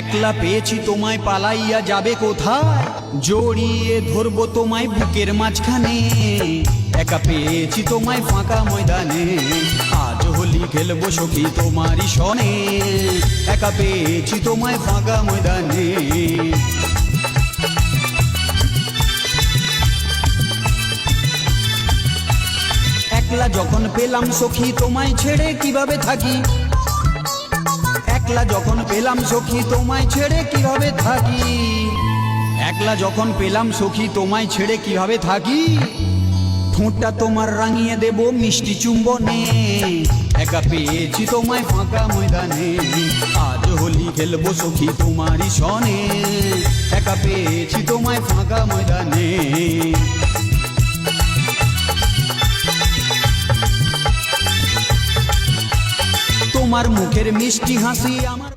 একলা পেয়েছি তোমায়, পালাইয়া যাবে কোথায়? জড়িয়ে ধরবো তোমায় বুকের মাঝখানে। একা পেয়েছি তোমায় ফাঁকা ময়দানে, আজ হোলি খেলবো সখী তোমারই সনে। একা পেয়েছি তোমায় ফাঁকা ময়দানে। একলা যখন পেলাম সখী তোমায় ছেড়ে কিভাবে থাকি? একলা যখন পেলাম সখী তোমায় ছেড়ে কিভাবে থাকি? একলা যখন পেলাম সখী তোমায় ছেড়ে কিভাবে থাকি? ঠোঁটটা তোমার রাঙিয়ে দেব মিষ্টি চুম্বনে। একা পেয়েছি তোমায় ফাঁকা ময়দানে, আজ হোলি খেলবো সখী তোমারই সনে। একা পেয়েছি তোমায় ফাঁকা ময়দানে। তোমার মুখের মিষ্টি হাসি আমার